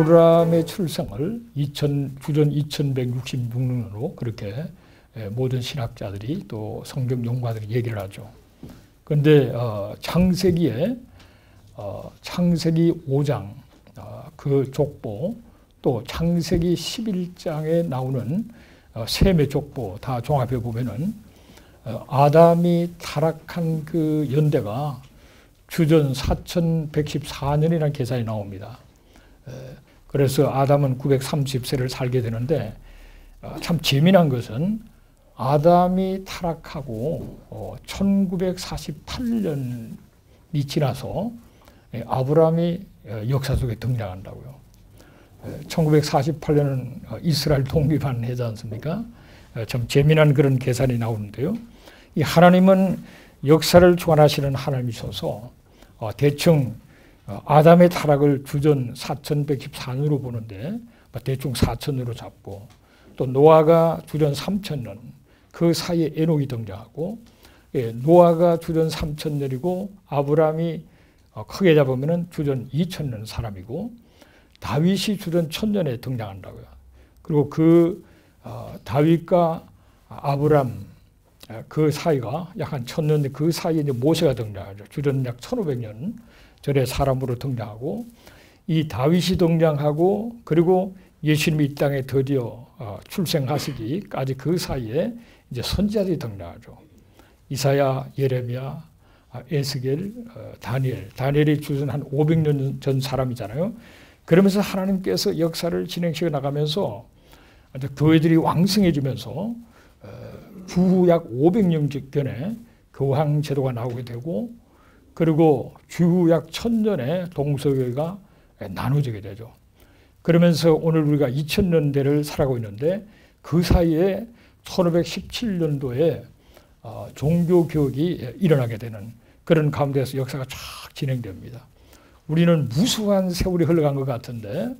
아브라함의 출생을 주전 2166년으로 그렇게 모든 신학자들이 또 성경 연구가들이 얘기를 하죠. 그런데 창세기 5장 그 족보, 또 창세기 11장에 나오는 셈의 족보 다 종합해 보면은 아담이 타락한 그 연대가 주전 4114년이라는 계산이 나옵니다. 그래서 아담은 930세를 살게 되는데 참 재미난 것은 아담이 타락하고 1948년이 지나서 아브라함이 역사 속에 등장한다고요. 1948년은 이스라엘 독립한 해지 않습니까? 참 재미난 그런 계산이 나오는데요. 이 하나님은 역사를 주관하시는 하나님이셔서 대충 아담의 타락을 주전 4114년으로 보는데 대충 4000년으로 잡고, 또 노아가 주전 3000년, 그 사이에 에녹이 등장하고, 노아가 주전 3000년이고 아브라함이 크게 잡으면 주전 2000년 사람이고, 다윗이 주전 1000년에 등장한다고요. 그리고 그 다윗과 아브라함 그 사이가 약 한 1000년, 그 사이에 이제 모세가 등장하죠. 주전 약 1500년 전에 사람으로 등장하고, 이 다윗이 등장하고, 그리고 예수님이 이 땅에 드디어 출생하시기까지 그 사이에 이제 선지자들이 등장하죠. 이사야, 예레미야, 에스겔, 다니엘이 주전 한 500년 전 사람이잖아요. 그러면서 하나님께서 역사를 진행시켜 나가면서 교회들이 왕성해지면서 주후 약 500년 전에 교황 제도가 나오게 되고, 그리고 주후 약 1000년에 동서교회가 나눠지게 되죠. 그러면서 오늘 우리가 2000년대를 살아가고 있는데, 그 사이에 1517년도에 종교개혁이 일어나게 되는 그런 가운데서 역사가 쫙 진행됩니다. 우리는 무수한 세월이 흘러간 것 같은데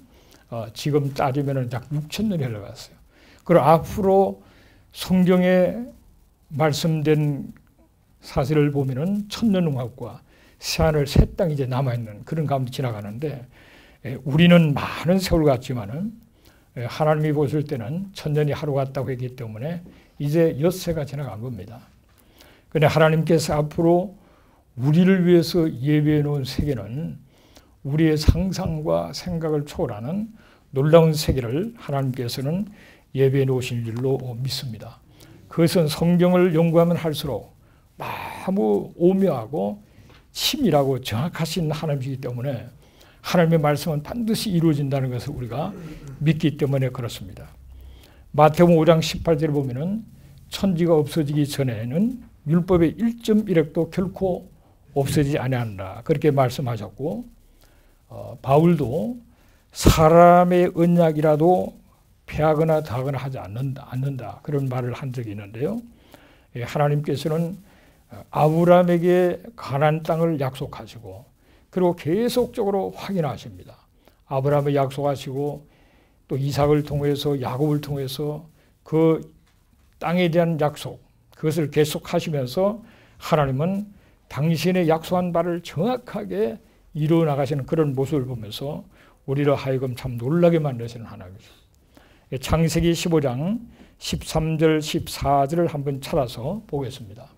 지금 따지면 약 6000년이 흘러갔어요. 그리고 앞으로 성경에 말씀된 사실을 보면은 천년왕국과 새하늘 새 땅이 이제 남아있는 그런 가운데 지나가는데, 우리는 많은 세월 같지만은 하나님이 보실 때는 1000년이 하루 같다고 했기 때문에 이제 엿새가 지나간 겁니다. 그런데 하나님께서 앞으로 우리를 위해서 예비해 놓은 세계는 우리의 상상과 생각을 초월하는 놀라운 세계를 하나님께서는 예비해 놓으신 줄로 믿습니다. 그것은 성경을 연구하면 할수록 너무 오묘하고 치밀하고 정확하신 하나님이기 때문에 하나님의 말씀은 반드시 이루어진다는 것을 우리가 믿기 때문에 그렇습니다. 마태복음 5장 18절을 보면은 천지가 없어지기 전에는 율법의 1.1획도 결코 없어지지 아니한다, 그렇게 말씀하셨고, 바울도 사람의 언약이라도 폐하거나 다하거나 하지 않는다 그런 말을 한 적이 있는데요. 하나님께서는 아브라함에게 가나안 땅을 약속하시고, 그리고 계속적으로 확인하십니다. 아브라함을 약속하시고, 또 이삭을 통해서 야곱을 통해서 그 땅에 대한 약속, 그것을 계속하시면서 하나님은 당신의 약속한 바를 정확하게 이루어 나가시는 그런 모습을 보면서 우리를 하여금 참 놀라게 만드시는 하나님이죠. 창세기 15장 13절 14절을 한번 찾아서 보겠습니다.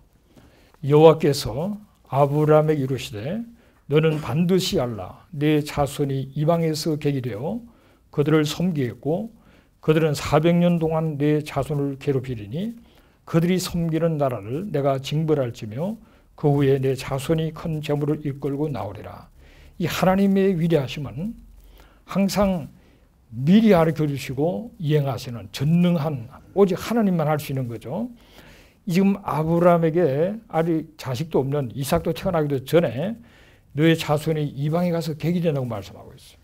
여호와께서 아브라함에게 이르시되 너는 반드시 알라. 내 자손이 이방에서 객이 되어 그들을 섬기겠고, 그들은 400년 동안 내 자손을 괴롭히리니 그들이 섬기는 나라를 내가 징벌할지며 그 후에 내 자손이 큰 재물을 이끌고 나오리라. 이 하나님의 위대하심은 항상 미리 가르쳐 주시고 이행하시는 전능한 오직 하나님만 할 수 있는 거죠. 지금 아브라함에게 아직 자식도 없는 이삭도 태어나기도 전에 너의 자손이 이방에 가서 객이 된다고 말씀하고 있어요.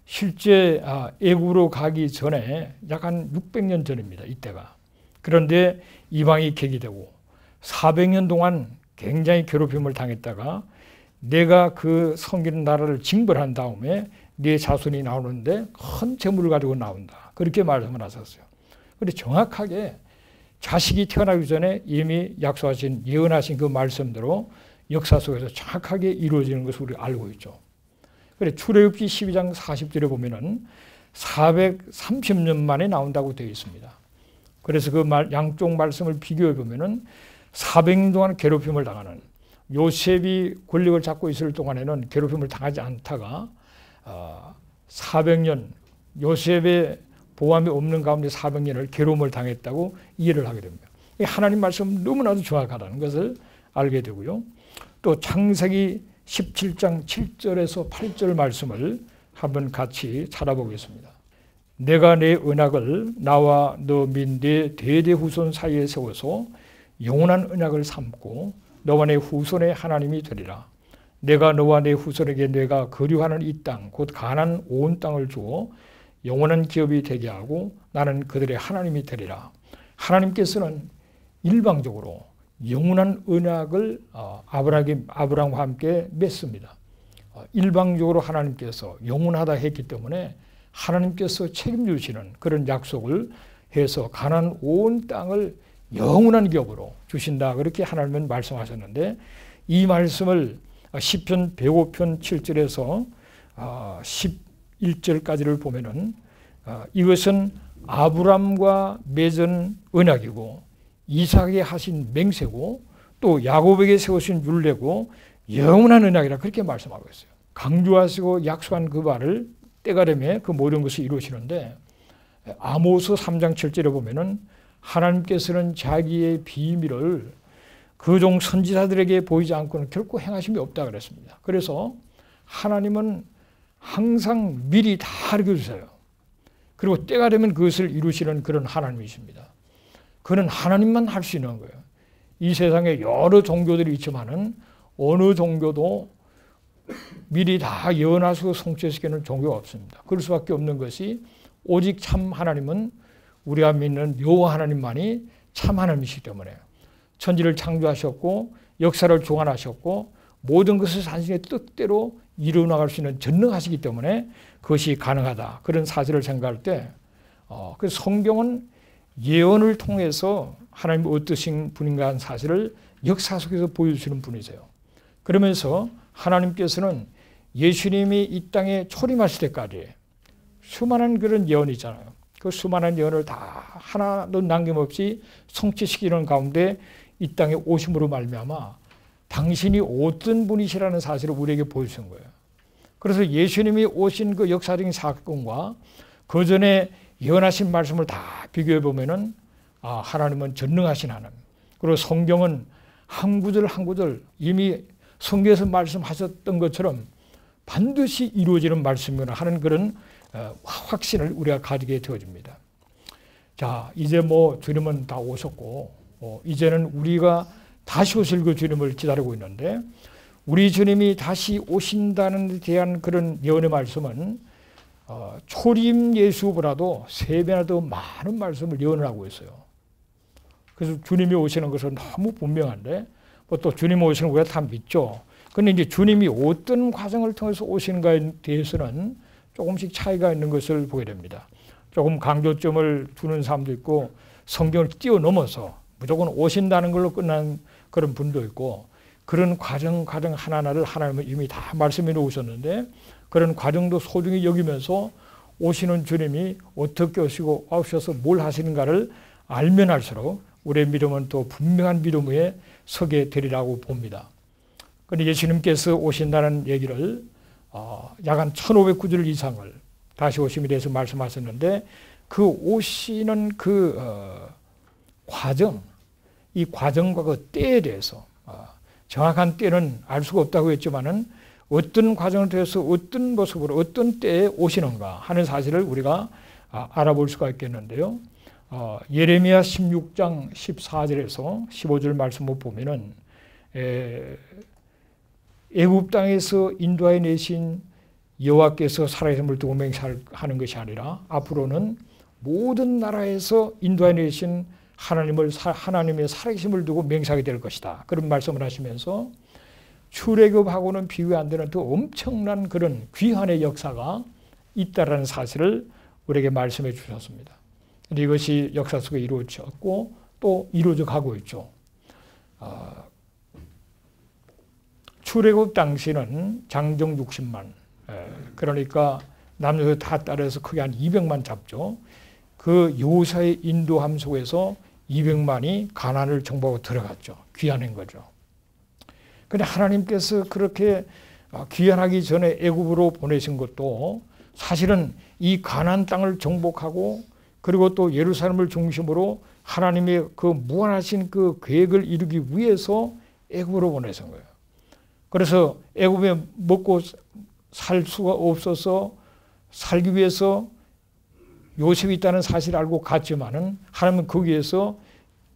실제 애굽으로 가기 전에 약 한 600년 전입니다. 이때가. 그런데 이방이 객이 되고 400년 동안 굉장히 괴롭힘을 당했다가 내가 그 섬기는 나라를 징벌한 다음에 네 자손이 나오는데 큰 재물을 가지고 나온다. 그렇게 말씀을 하셨어요. 그런데 정확하게 자식이 태어나기 전에 이미 약속하신 예언하신 그 말씀대로 역사 속에서 정확하게 이루어지는 것을 우리가 알고 있죠. 그래 출애굽기 12장 40절에 보면은 430년 만에 나온다고 되어 있습니다. 그래서 그 양쪽 말씀을 비교해 보면은 400년 동안 괴롭힘을 당하는, 요셉이 권력을 잡고 있을 동안에는 괴롭힘을 당하지 않다가 400년 요셉의 보함이 없는 가운데 400년을 괴로움을 당했다고 이해를 하게 됩니다. 하나님 말씀 너무나도 정확하다는 것을 알게 되고요. 또 창세기 17장 7절에서 8절 말씀을 한번 같이 찾아보겠습니다. 내가 내 언약을 나와 너 및 내 대대 후손 사이에 세워서 영원한 언약을 삼고 너와 내 후손의 하나님이 되리라. 내가 너와 내 후손에게 내가 거류하는 이 땅 곧 가나안 온 땅을 주어 영원한 기업이 되게 하고 나는 그들의 하나님이 되리라. 하나님께서는 일방적으로 영원한 언약을 아브라함과 함께 맺습니다. 일방적으로 하나님께서 영원하다 했기 때문에 하나님께서 책임지시는 그런 약속을 해서 가나안 온 땅을 영원한 기업으로 주신다. 그렇게 하나님은 말씀하셨는데 이 말씀을 시편 105편 7절에서 11절까지를 보면은 이것은 아브람과 맺은 언약이고 이삭에게 하신 맹세고 또 야곱에게 세우신 율례고 영원한 언약이라 그렇게 말씀하고 있어요. 강조하시고 약속한 그 말을 때가 되면 그 모든 것을 이루시는데 아모스 3장 7절에 보면은 하나님께서는 자기의 비밀을 그 종 선지자들에게 보이지 않고는 결코 행하심이 없다 그랬습니다. 그래서 하나님은 항상 미리 다 알려주세요. 그리고 때가 되면 그것을 이루시는 그런 하나님이십니다. 그는 하나님만 할 수 있는 거예요. 이 세상에 여러 종교들이 있지만은 어느 종교도 미리 다 예언하시고 성취시키는 종교가 없습니다. 그럴 수밖에 없는 것이 오직 참 하나님은 우리가 믿는 여호와 하나님만이 참 하나님이시기 때문에 천지를 창조하셨고 역사를 주관하셨고 모든 것을 자신의 뜻대로 이루어나갈 수 있는 전능하시기 때문에 그것이 가능하다. 그런 사실을 생각할 때 그 성경은 예언을 통해서 하나님이 어떠신 분인가 하는 사실을 역사 속에서 보여주시는 분이세요. 그러면서 하나님께서는 예수님이 이 땅에 초림하실 때까지 수많은 그런 예언이 있잖아요. 그 수많은 예언을 다 하나도 남김없이 성취시키는 가운데 이 땅에 오심으로 말미암아 당신이 어떤 분이시라는 사실을 우리에게 보여주신 거예요. 그래서 예수님이 오신 그 역사적인 사건과 그 전에 예언하신 말씀을 다 비교해 보면은 하나님은 전능하신 하나님. 그리고 성경은 한 구절 한 구절 이미 성경에서 말씀하셨던 것처럼 반드시 이루어지는 말씀이구나 하는 그런 확신을 우리가 가지게 되어집니다. 자, 이제 뭐 주님은 다 오셨고 이제는 우리가 다시 오실 그 주님을 기다리고 있는데 우리 주님이 다시 오신다는 데 대한 그런 예언의 말씀은 초림 예수보다도 3배나 더 많은 말씀을 예언을 하고 있어요. 그래서 주님이 오시는 것은 너무 분명한데 또 주님 오시는 우리가 다 믿죠. 그런데 이제 주님이 어떤 과정을 통해서 오시는가에 대해서는 조금씩 차이가 있는 것을 보게 됩니다. 조금 강조점을 두는 사람도 있고 성경을 뛰어넘어서 무조건 오신다는 걸로 끝난 그런 분도 있고 그런 과정 하나하나를 하나님은 이미 다 말씀해 놓으셨는데 그런 과정도 소중히 여기면서 오시는 주님이 어떻게 오셔서 뭘 하시는가를 알면 할수록 우리의 믿음은 또 분명한 믿음 위에 서게 되리라고 봅니다. 그런데 예수님께서 오신다는 얘기를 약 한 1500구절 이상을 다시 오심에 대해서 말씀하셨는데 그 오시는 그 과정, 이 과정과 그 때에 대해서 정확한 때는 알 수가 없다고 했지만은 어떤 과정을 통해서 어떤 모습으로 어떤 때에 오시는가 하는 사실을 우리가 알아볼 수가 있겠는데요. 예레미야 16장 14절에서 15절 말씀을 보면은 애굽 땅에서 인도하여 내신 여호와께서 살아계심을 두고 맹세하는 것이 아니라 앞으로는 모든 나라에서 인도하여 내신 하나님의 살아계심을 두고 맹세하게 될 것이다. 그런 말씀을 하시면서 출애굽하고는 비교 안 되는 더 엄청난 그런 귀환의 역사가 있다라는 사실을 우리에게 말씀해 주셨습니다. 그런데 이것이 역사 속에 이루어졌고 또 이루어져 가고 있죠. 출애굽 당시는 장정 60만, 그러니까 남녀 다 따라서 크게 한 200만 잡죠. 그 요사의 인도함 속에서 200만이 가나안을 정복하고 들어갔죠. 귀환한 거죠. 근데 하나님께서 그렇게 귀환하기 전에 애굽으로 보내신 것도 사실은 이 가나안 땅을 정복하고 그리고 또 예루살렘을 중심으로 하나님의 그 무한하신 그 계획을 이루기 위해서 애굽으로 보내신 거예요. 그래서 애굽에 먹고 살 수가 없어서 살기 위해서 요셉이 있다는 사실을 알고 갔지만은 하나님은 거기에서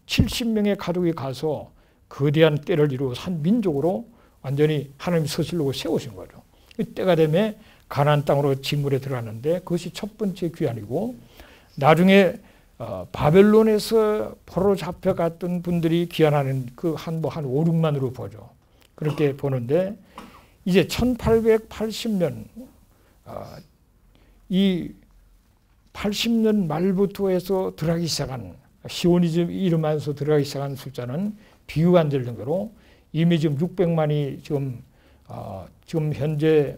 70명의 가족이 가서 거대한 때를 이루어 한 민족으로 완전히 하나님이 서시려고 세우신 거죠. 때가 되면 가나안 땅으로 진군에 들어갔는데 그것이 첫 번째 귀환이고 나중에 바벨론에서 포로 잡혀갔던 분들이 귀환하는 그 한 5, 6만으로 보죠. 그렇게 보는데 이제 1880년 이 80년 말부터 해서 들어가기 시작한 시오니즘 이름하면서 들어가기 시작한 숫자는 비교가 안 될 정도로 이미 지금 600만이 지금 현재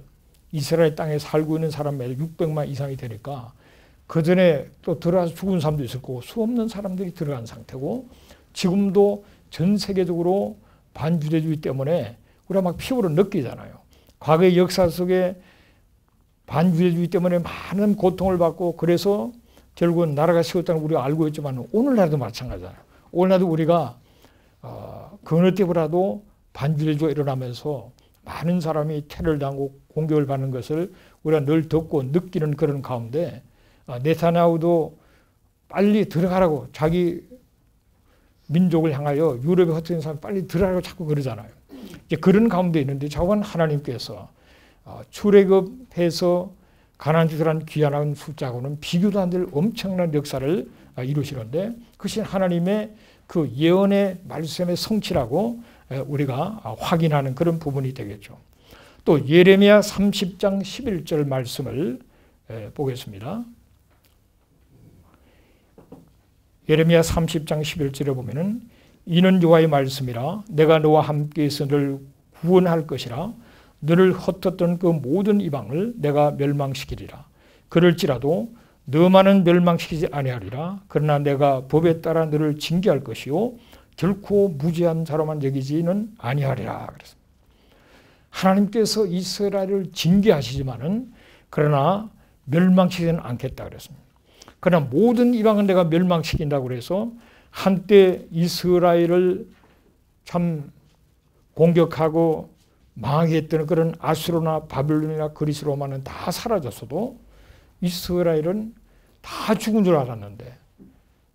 이스라엘 땅에 살고 있는 사람의 600만 이상이 되니까 그 전에 또 들어가서 죽은 사람도 있을 거고 수 없는 사람들이 들어간 상태고 지금도 전 세계적으로 반주대주의 때문에 우리가 막 피부로 느끼잖아요. 과거의 역사 속에 반주대주의 때문에 많은 고통을 받고 그래서 결국은 나라가 세웠다는 걸 우리가 알고 있지만 오늘날도 마찬가지잖아요. 오늘날도 우리가 그 어느 때보다도 반주대주의가 일어나면서 많은 사람이 테러를 당하고 공격을 받는 것을 우리가 늘 듣고 느끼는 그런 가운데 네타냐후도 빨리 들어가라고 자기 민족을 향하여 유럽에 흩어진 사람 빨리 들어가라고 자꾸 그러잖아요. 이제 그런 가운데 있는데 자관 하나님께서 출애굽해서 가나안 들어간 귀환한 숫자하고는 비교도 안 될 엄청난 역사를 이루시는데 그것이 하나님의 그 예언의 말씀의 성취라고 우리가 확인하는 그런 부분이 되겠죠. 또 예레미야 30장 11절 말씀을 보겠습니다. 예레미야 30장 11절에 보면은 이는 여호와의 말씀이라 내가 너와 함께해서 너를 구원할 것이라 너를 흩었던 그 모든 이방을 내가 멸망시키리라. 그럴지라도 너만은 멸망시키지 아니하리라. 그러나 내가 법에 따라 너를 징계할 것이요 결코 무죄한 자로만 여기지는 아니하리라. 그래서 하나님께서 이스라엘을 징계하시지만은 그러나 멸망시키지는 않겠다 그랬습니다. 그러나 모든 이방은 내가 멸망시킨다고 그래서 한때 이스라엘을 참 공격하고 망하게 했던 그런 아수르나 바벨론이나 그리스 로마는 다 사라졌어도 이스라엘은 다 죽은 줄 알았는데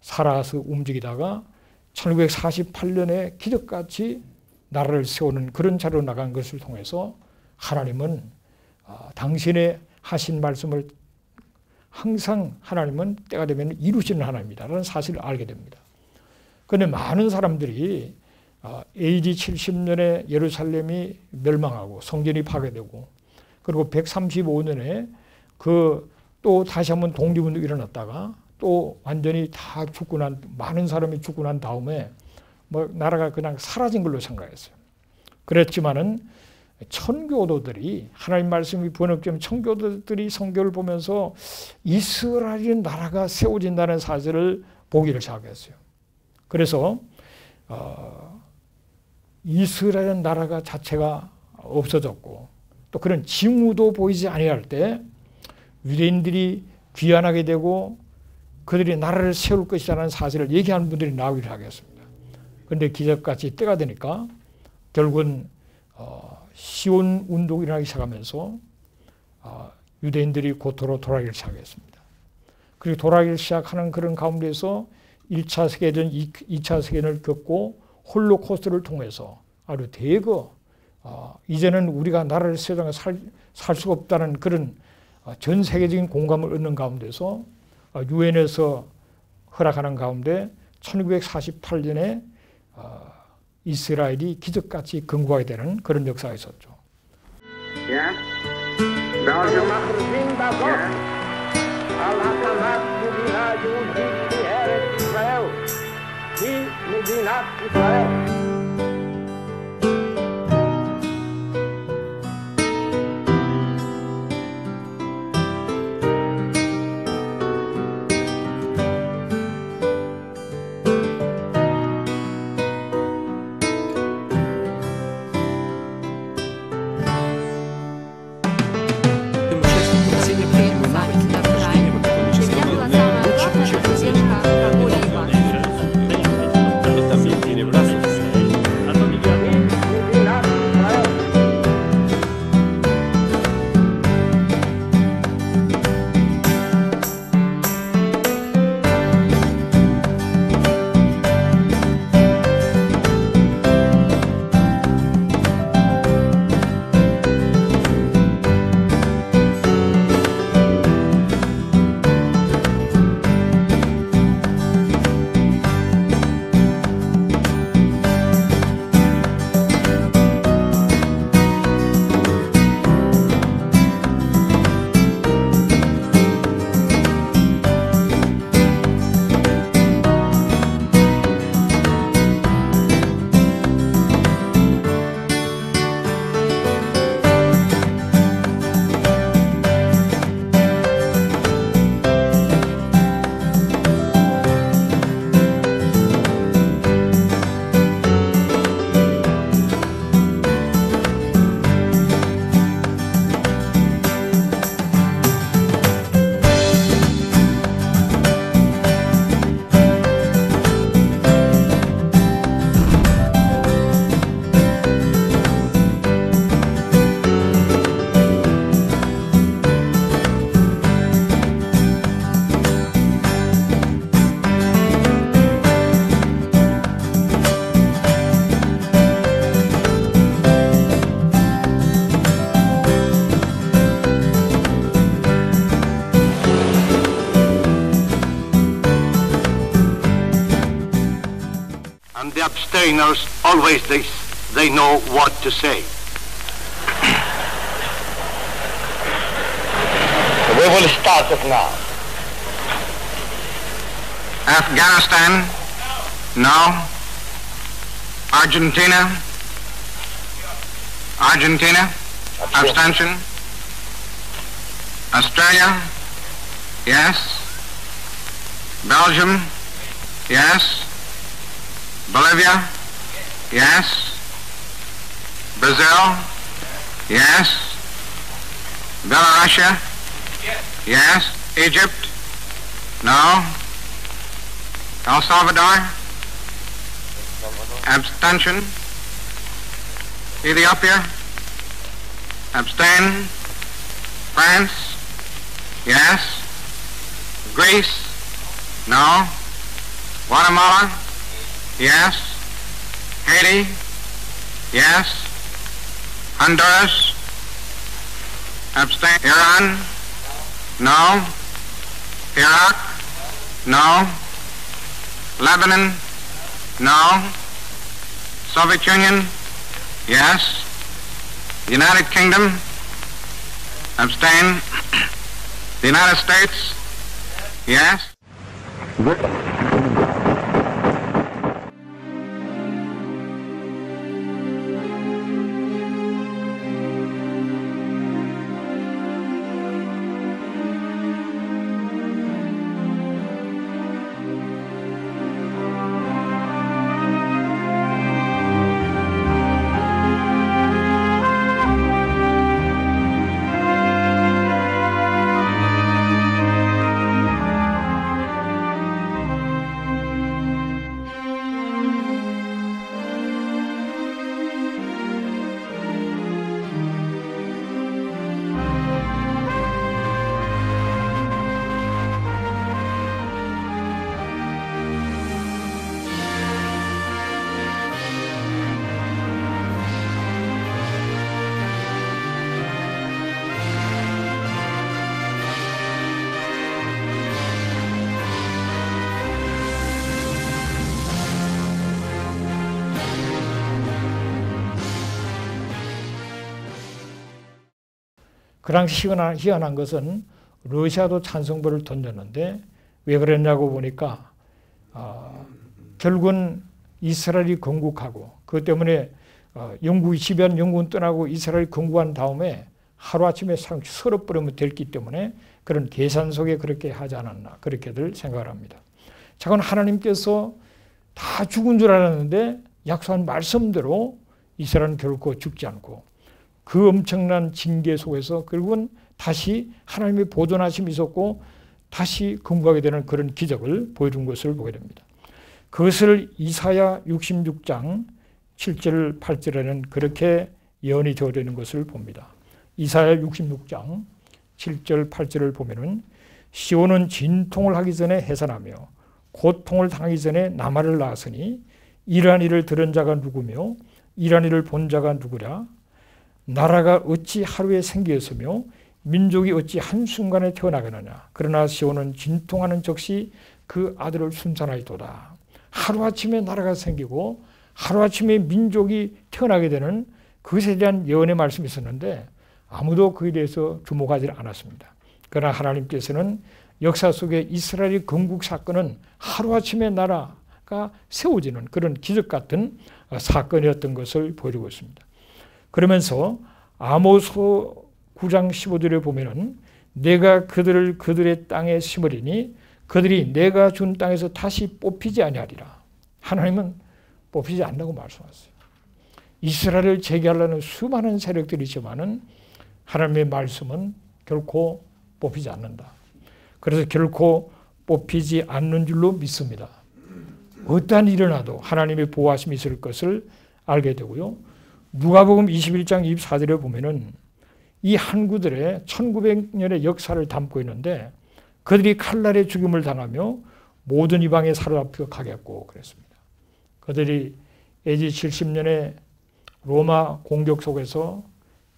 살아서 움직이다가 1948년에 기적같이 나라를 세우는 그런 자리로 나간 것을 통해서 하나님은 당신의 하신 말씀을 항상 하나님은 때가 되면 이루시는 하나님이다라는 사실을 알게 됩니다. 그런데 많은 사람들이 AD 70년에 예루살렘이 멸망하고 성전이 파괴되고 그리고 135년에 또 다시 한번 독립운동이 일어났다가 또 완전히 다 죽고 많은 사람이 죽고 난 다음에 나라가 그냥 사라진 걸로 생각했어요. 그랬지만은 천교도들이 하나님 말씀이 번역되면 천교도들이 성경을 보면서 이스라엘 나라가 세워진다는 사실을 보기를 시작했어요. 그래서 이스라엘 나라가 자체가 없어졌고 또 그런 징후도 보이지 아니할 때 유대인들이 귀환하게 되고 그들이 나라를 세울 것이라는 사실을 얘기하는 분들이 나오기 시작했습니다. 그런데 기적같이 때가 되니까 결국은 시온 운동이 일어나기 시작하면서 유대인들이 고토로 돌아가기 시작했습니다. 그리고 돌아가기 시작하는 그런 가운데서 1차 세계대전, 2차 세계대전을 겪고 홀로코스트를 통해서 아주 대거 이제는 우리가 나라를 세상에 살 수가 없다는 그런 전 세계적인 공감을 얻는 가운데서 유엔에서 허락하는 가운데 1948년에 이스라엘이 기적같이 건국하게 되는 그런 역사가 있었죠. foreigners always they know what to say. We will start it now. Afghanistan, no. Argentina, abstention. Australia, yes. Belgium, yes. Bolivia, yes. Brazil, yes. Belarusia, yes. Egypt, no. El Salvador, abstention. Ethiopia, abstain. France, yes. Greece, no. Guatemala, yes. Haiti, yes. Honduras, abstain. Iran, no. Iraq, no. Lebanon, no. Soviet Union, yes. United Kingdom, abstain. The United States, yes. 그 당시 희한한 것은 러시아도 찬성표를 던졌는데 왜 그랬냐고 보니까 결국은 이스라엘이 건국하고 그것 때문에 영국이 지배한 영국은 떠나고 이스라엘이 건국한 다음에 하루아침에 썰어버리면 됐기 때문에 그런 계산 속에 그렇게 하지 않았나 그렇게들 생각을 합니다. 자건 하나님께서 다 죽은 줄 알았는데 약속한 말씀대로 이스라엘은 결코 죽지 않고 그 엄청난 징계 속에서 결국은 다시 하나님의 보존하심이 있었고 다시 건국하게 되는 그런 기적을 보여준 것을 보게 됩니다. 그것을 이사야 66장 7절 8절에는 그렇게 예언이 되어지는 것을 봅니다. 이사야 66장 7절 8절을 보면은 시온은 진통을 하기 전에 해산하며 고통을 당하기 전에 나말을 낳았으니 이러한 일을 들은 자가 누구며 이러한 일을 본 자가 누구랴. 나라가 어찌 하루에 생기었으며 민족이 어찌 한순간에 태어나겠느냐. 그러나 시온은 진통하는 적시 그 아들을 순산하리도다. 하루아침에 나라가 생기고 하루아침에 민족이 태어나게 되는 그것에 대한 예언의 말씀이 있었는데 아무도 그에 대해서 주목하지 않았습니다. 그러나 하나님께서는 역사 속에 이스라엘의 건국 사건은 하루아침에 나라가 세워지는 그런 기적 같은 사건이었던 것을 보여주고 있습니다. 그러면서 아모스 9장 15절에 보면은 내가 그들을 그들의 땅에 심으리니 그들이 내가 준 땅에서 다시 뽑히지 아니하리라. 하나님은 뽑히지 않는다고 말씀하셨어요. 이스라엘을 재개하려는 수많은 세력들이 있지만은 하나님의 말씀은 결코 뽑히지 않는다. 그래서 결코 뽑히지 않는 줄로 믿습니다. 어떠한 일이 일어나도 하나님의 보호하심이 있을 것을 알게 되고요. 누가복음 21장 24절에 보면은 이 항구들의 1900년의 역사를 담고 있는데 그들이 칼날의 죽임을 당하며 모든 이방에 사로잡혀 가겠고 그랬습니다. 그들이 AD 70년에 로마 공격 속에서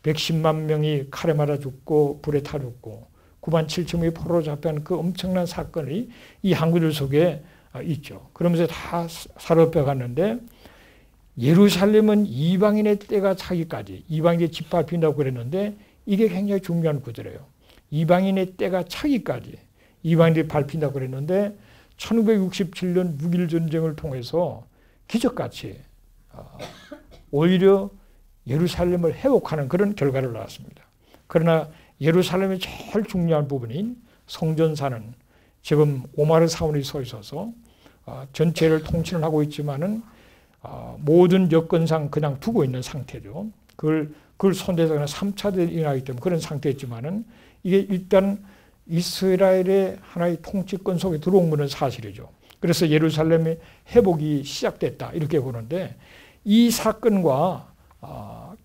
110만 명이 칼에 맞아 죽고 불에 타 죽고 9만 7천 명이 포로로 잡혀간 그 엄청난 사건이 이 항구들 속에 있죠. 그러면서 다 사로잡혀 갔는데 예루살렘은 이방인의 때가 차기까지, 이방인의 집 밟힌다고 그랬는데 이게 굉장히 중요한 구절이에요. 이방인의 때가 차기까지 이방인들이 밟힌다고 그랬는데 1967년 6.1 전쟁을 통해서 기적같이 오히려 예루살렘을 회복하는 그런 결과를 낳았습니다. 그러나 예루살렘의 제일 중요한 부분인 성전사는 지금 오마르 사원이 서 있어서 전체를 통치를 하고 있지만은 모든 여건상 그냥 두고 있는 상태죠. 그걸 손대서 그냥 3차 대전이 일어나기 때문에 그런 상태였지만은 이게 일단 이스라엘의 하나의 통치권 속에 들어온 것은 사실이죠. 그래서 예루살렘의 회복이 시작됐다 이렇게 보는데 이 사건과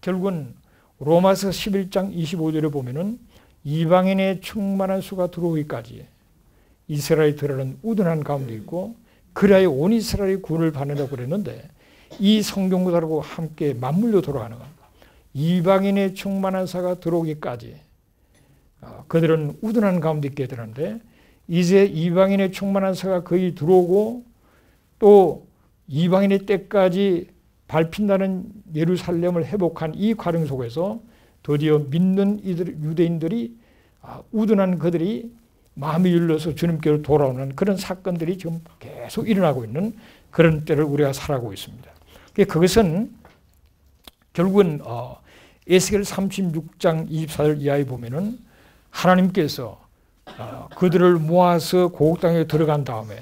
결국은 로마서 11장 25절에 보면은 이방인의 충만한 수가 들어오기까지 이스라엘이 들어가는 우둔한 가운데 있고 그래야 온 이스라엘이 구원을 받는다고 그랬는데 이 성경 구절하고 함께 맞물려 돌아가는 겁니다. 이방인의 충만한 사가 들어오기까지 그들은 우둔한 가운데 있게 되는데 이제 이방인의 충만한 사가 거의 들어오고 또 이방인의 때까지 밟힌다는 예루살렘을 회복한 이 과정 속에서 드디어 믿는 유대인들이 우둔한 그들이 마음이 열려서 주님께로 돌아오는 그런 사건들이 지금 계속 일어나고 있는 그런 때를 우리가 살아가고 있습니다. 그것은 결국은 에스겔 36장 24절 이하에 보면은 하나님께서 그들을 모아서 고국 땅에 들어간 다음에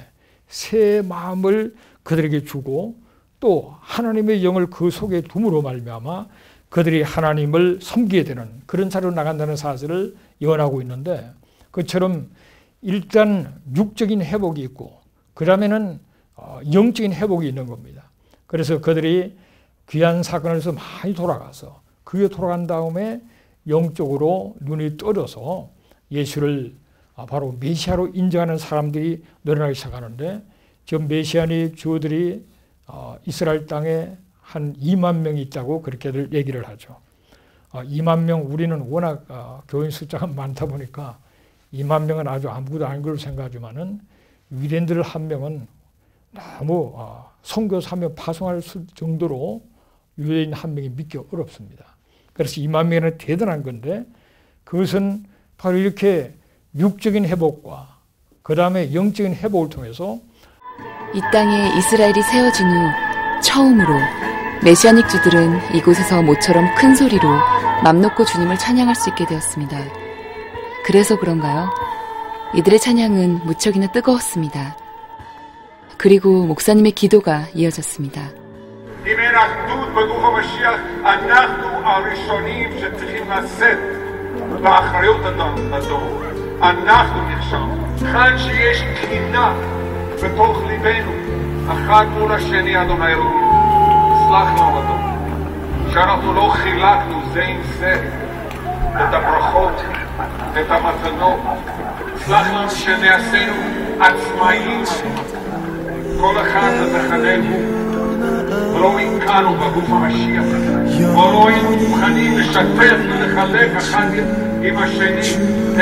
새 마음을 그들에게 주고 또 하나님의 영을 그 속에 둠으로 말미암아 그들이 하나님을 섬기게 되는 그런 자리로 나간다는 사실을 예언하고 있는데 그처럼 일단 육적인 회복이 있고 그 다음에는 영적인 회복이 있는 겁니다. 그래서 그들이 귀한 사건에서 많이 돌아가서 그게 돌아간 다음에 영적으로 눈이 떠져서 예수를 바로 메시아로 인정하는 사람들이 늘어나기 시작하는데 지금 메시아니 주들이 이스라엘 땅에 한 2만 명이 있다고 그렇게들 얘기를 하죠. 2만 명 우리는 워낙 교인 숫자가 많다 보니까 2만 명은 아주 아무것도 아닌 걸로 생각하지만은 유대인들 한 명은 너무 선교 사명 파송할 정도로 유대인 한 명이 믿기 어렵습니다. 그래서 2만 명은 대단한 건데 그것은 바로 이렇게 육적인 회복과 그 다음에 영적인 회복을 통해서 이 땅에 이스라엘이 세워진 후 처음으로 메시아닉 주들은 이곳에서 모처럼 큰 소리로 맘 놓고 주님을 찬양할 수 있게 되었습니다. 그래서 그런가요? 이들의 찬양은 무척이나 뜨거웠습니다. 그리고 목사님의 기도가 이어졌습니다. אם אין אחדות בגוף המשיח, אנחנו הראשונים שצריכים לשאת באחריות הדור. אנחנו נכשלנו. כאן שיש קנאה בתוך ליבנו, אחד מול השני, אדוני אלוהים, סלח לנו אדוני, שאנחנו לא חילקנו זה עם זה את הברכות, את המתנות. סלח לנו שנעשינו עצמאיים, כל אחד לחדנו. ולא הכרנו בגוף המשיח, ולא היינו מוכנים לשתף ולחלק אחד עם השני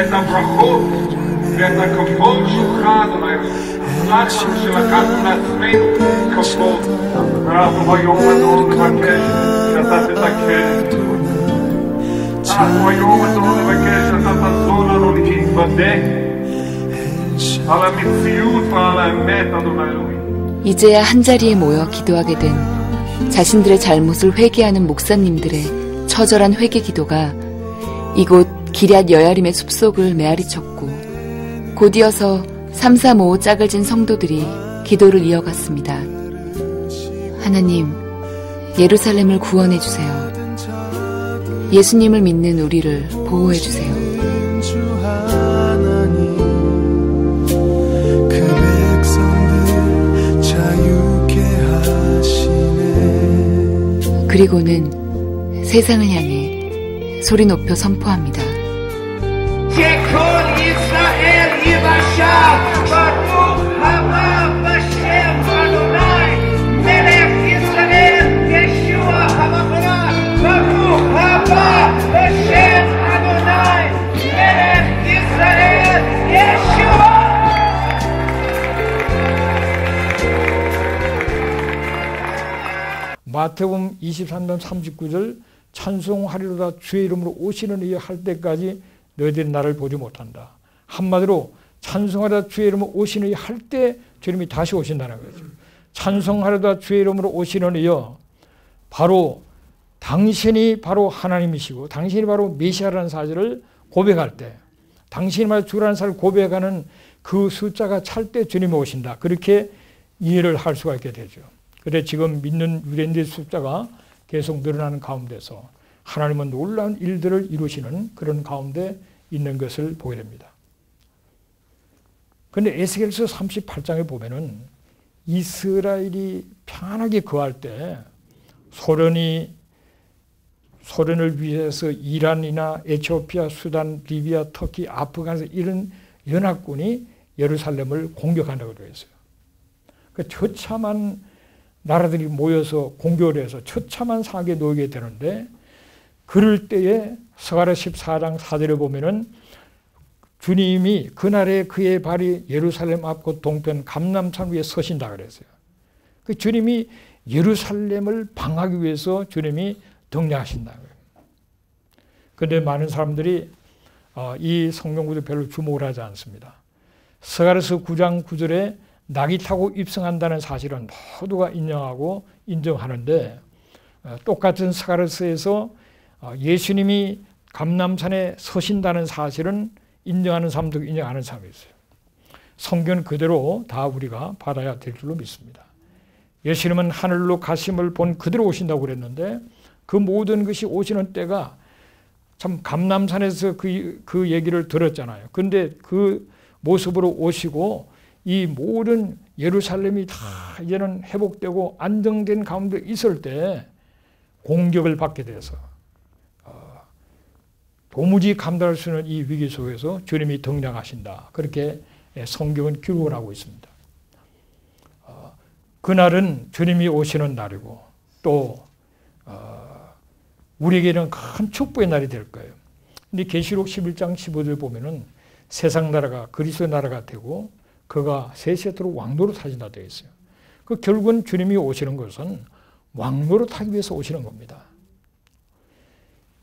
את הברכות ואת הכבוד שלך, אדוני. סלח לנו שלקחנו לעצמנו כבוד, ואנחנו היום אדון מבקש שאתה תתקן. אנחנו היום אדון מבקש שאתה תעזור לנו להתוודע על המציאות ועל האמת, אדוני אלוהים. 이제야 한자리에 모여 기도하게 된 자신들의 잘못을 회개하는 목사님들의 처절한 회개 기도가 이곳 기럇 여야림의 숲속을 메아리쳤고 곧이어서 335 짝을 진 성도들이 기도를 이어갔습니다. 하나님, 예루살렘을 구원해 주세요. 예수님을 믿는 우리를 보호해 주세요. 그리고는 세상을 향해 소리 높여 선포합니다. 마태복음 23장 39절 찬송하리로다 주의 이름으로 오시는 이여 할 때까지 너희들이 나를 보지 못한다. 한마디로 찬송하리로다 주의 이름으로 오시는 이여 할 때 주님이 다시 오신다는 거죠. 찬송하리로다 주의 이름으로 오시는 이여, 바로 당신이 바로 하나님이시고 당신이 바로 메시아라는 사실을 고백할 때, 당신이 바로 주라는 사실을 고백하는 그 숫자가 찰 때 주님이 오신다. 그렇게 이해를 할 수가 있게 되죠. 그래 지금 믿는 유대인들의 숫자가 계속 늘어나는 가운데서 하나님은 놀라운 일들을 이루시는 그런 가운데 있는 것을 보게 됩니다. 그런데 에스겔서 38장에 보면은 이스라엘이 편하게 거할 때 소련을 위해서 이란이나 에티오피아, 수단, 리비아, 터키, 아프간에서 이런 연합군이 예루살렘을 공격한다고 되어 있어요. 그 처참한 나라들이 모여서 공격을 해서 처참한 상황에 놓이게 되는데, 그럴 때에 스가랴 14장 4절에 보면은 주님이 그날에 그의 발이 예루살렘 앞 곧 동편 감람산 위에 서신다 그랬어요. 그 주님이 예루살렘을 방하기 위해서 주님이 등장하신다. 그런데 많은 사람들이 이 성경구절 별로 주목을 하지 않습니다. 스가랴서 9장 9절에 낙이 타고 입성한다는 사실은 모두가 인정하고 인정하는데, 똑같은 스가랴서에서 예수님이 감람산에 서신다는 사실은 인정하는 사람도 인정하는 사람이 있어요. 성경은 그대로 다 우리가 받아야 될 줄로 믿습니다. 예수님은 하늘로 가심을 본 그대로 오신다고 그랬는데, 그 모든 것이 오시는 때가 참 감람산에서 그 얘기를 들었잖아요. 그런데 그 모습으로 오시고 이 모든 예루살렘이 다 이제는 회복되고 안정된 가운데 있을 때 공격을 받게 돼서 도무지 감당할 수 없는 이 위기 속에서 주님이 등장하신다. 그렇게 성경은 기록을 하고 있습니다. 그날은 주님이 오시는 날이고 또 우리에게는 큰 축복의 날이 될 거예요. 근데 계시록 11장 15절 보면은 세상 나라가 그리스도의 나라가 되고 그가 세세토록 왕노로 타신다 되어 있어요. 그 결국은 주님이 오시는 것은 왕노로 타기 위해서 오시는 겁니다.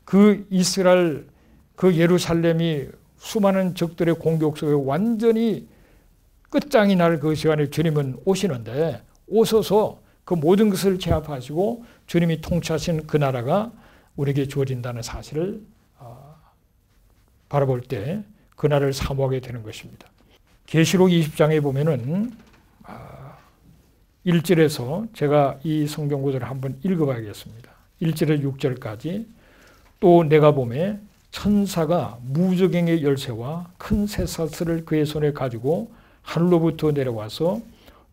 그 이스라엘, 그 예루살렘이 수많은 적들의 공격 속에 완전히 끝장이 날 그 시간에 주님은 오시는데, 오셔서 그 모든 것을 제압하시고 주님이 통치하신 그 나라가 우리에게 주어진다는 사실을 바라볼 때 그날을 사모하게 되는 것입니다. 계시록 20장에 보면은 1절에서 제가 이 성경 구절을 한번 읽어봐야겠습니다. 1절에서 6절까지. 또 내가 보매 천사가 무저갱의 열쇠와 큰 쇠사슬을 그의 손에 가지고 하늘로부터 내려와서